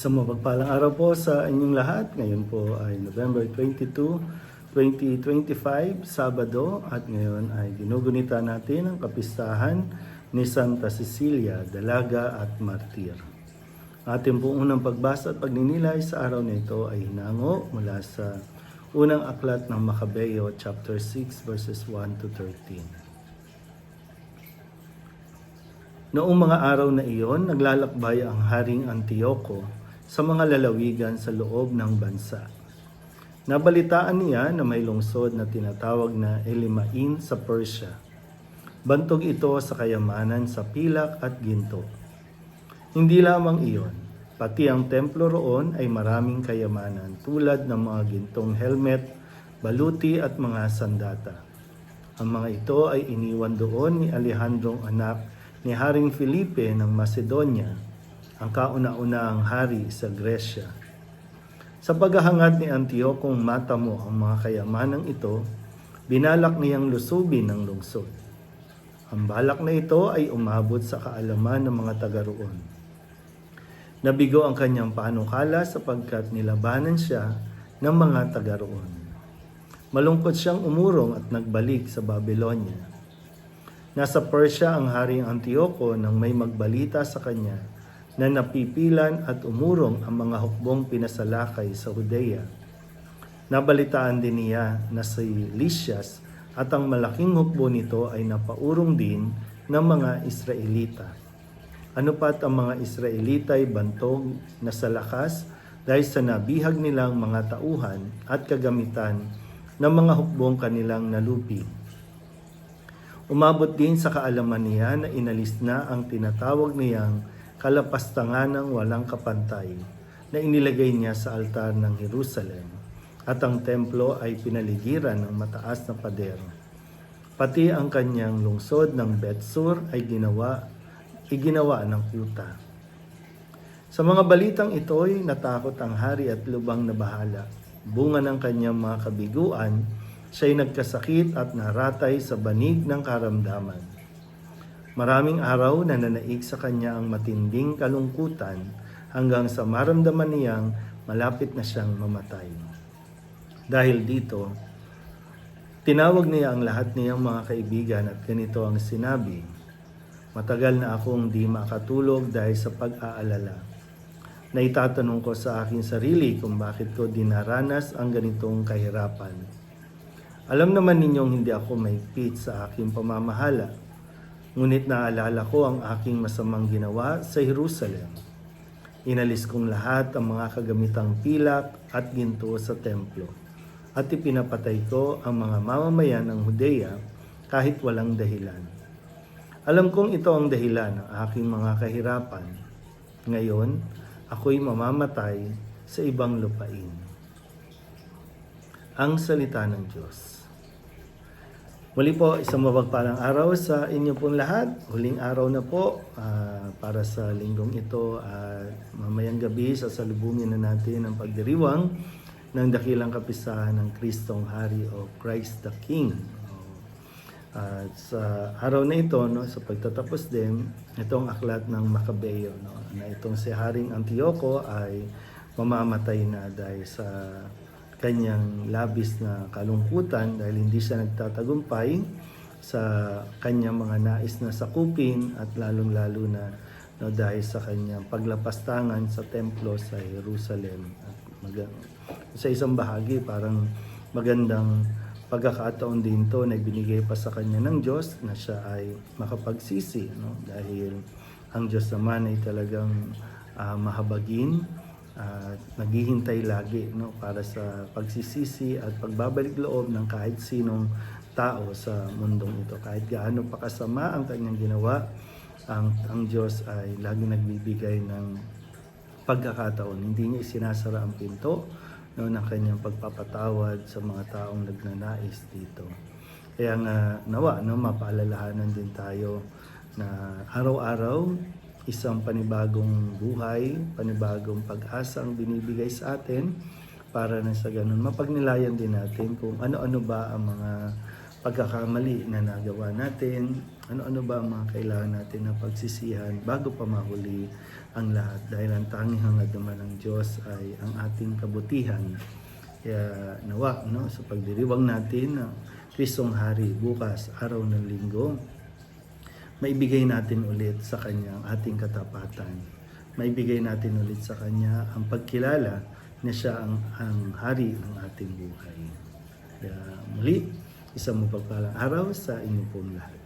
Isang mapagpalang araw po sa inyong lahat. Ngayon po ay November 22, 2025, Sabado. At ngayon ay ginugunita natin ang kapistahan ni Santa Cecilia, Dalaga at Martir. Ating pong unang pagbasa at pagninilay sa araw na ito ay hinango mula sa unang aklat ng Makabeo, chapter 6, verses 1 to 13. Noong mga araw na iyon, naglalakbay ang Haring Antioco sa mga lalawigan sa loob ng bansa. Nabalitaan niya na may lungsod na tinatawag na Elimain sa Persia. Bantog ito sa kayamanan sa pilak at ginto. Hindi lamang iyon, pati ang templo roon ay maraming kayamanan tulad ng mga gintong helmet, baluti at mga sandata. Ang mga ito ay iniwan doon ni Alejandrong anak ni Haring Felipe ng Macedonia, ang kauna-unahang hari sa Gresya. Sa paghahangad ni Antiochong matamo ang mga kayamanang ito, binalak niyang lusubin ang lungsod. Ang balak na ito ay umabot sa kaalaman ng mga taga roon. Nabigo ang kanyang panukala sapagkat nilabanan siya ng mga taga roon. Malungkot siyang umurong at nagbalik sa Babylonia. Nasa Persia ang Haring Antioco nang may magbalita sa kanya na napipilan at umurong ang mga hukbong pinasalakay sa Judea. Nabalitaan din niya na si Lysias at ang malaking hukbo nito ay napaurong din ng mga Israelita. Ano pat ang mga Israelita ay bantog na sa lakas dahil sa nabihag nilang mga tauhan at kagamitan ng mga hukbong kanilang nalupi. Umabot din sa kaalaman niya na inalis na ang tinatawag niyang kalapastangan ng walang kapantay na inilagay niya sa altar ng Jerusalem at ang templo ay pinaligiran ng mataas na pader. Pati ang kanyang lungsod ng Betsur ay iginawa ng kuta. Sa mga balitang ito'y natakot ang hari at lubang na bahala. Bunga ng kanyang mga kabiguan, siya'y nagkasakit at naratay sa banig ng karamdaman. Maraming araw na nanaig sa kanya ang matinding kalungkutan hanggang sa maramdaman niyang malapit na siyang mamatay. Dahil dito, tinawag niya ang lahat niyang mga kaibigan at ganito ang sinabi, "Matagal na akong di makatulog dahil sa pag-aalala. Naitatanong ko sa aking sarili kung bakit ko dinaranas ang ganitong kahirapan. Alam naman ninyong hindi ako mahigpit sa aking pamamahala, ngunit naalala ko ang aking masamang ginawa sa Jerusalem. Inalis kong lahat ang mga kagamitang pilak at ginto sa templo, at ipinapatay ko ang mga mamamayan ng Judea kahit walang dahilan. Alam kong ito ang dahilan ng aking mga kahirapan. Ngayon, ako'y mamamatay sa ibang lupain." Ang salita ng Diyos. Muli po, isang mapagpalang araw sa inyo pong lahat. Huling araw na po para sa linggong ito. Mamayang gabi, sasalubungin na natin ang pagdiriwang ng dakilang kapistahan ng Kristong Hari o Christ the King. At sa araw na ito, sa pagtatapos din, itong aklat ng Makabeo, na itong si Haring Antioco ay mamamatay na dahil sa kanyang labis na kalungkutan dahil hindi siya nagtatagumpay sa kanyang mga nais na sakupin at lalong-lalo na dahil sa kanyang paglapastangan sa templo sa Jerusalem. At sa isang bahagi, parang magandang pagkakataon din to na binigay pa sa kanya ng Diyos na siya ay makapagsisi, dahil ang Diyos naman ay talagang mahabagin at naghihintay lagi para sa pagsisisi at pagbabalik loob ng kahit sinong tao sa mundong ito. Kahit gaano pa kasama ang kanyang ginawa, ang Diyos ay lagi nagbibigay ng pagkakataon. Hindi niya isinasara ang pinto ng kanyang pagpapatawad sa mga taong nagnanais dito. Kaya nga nawa, mapaalalahanan din tayo na araw-araw isang panibagong buhay, panibagong pag-asa ang binibigay sa atin para na sa ganun mapagnilayan din natin kung ano-ano ba ang mga pagkakamali na nagawa natin, ano-ano ba ang mga kailangan natin na pagsisihan bago pa mahuli ang lahat dahil ang tanging hangad naman ng Diyos ay ang ating kabutihan. Kaya nawa, no, sa pagdiriwang natin ng Kristong Hari bukas, araw ng linggo, maibigay natin ulit sa Kanya ang ating katapatan. Maibigay natin ulit sa Kanya ang pagkilala na siya ang hari ng ating buhay. Kaya muli, isang mapagpalang araw sa inyo pong lahat.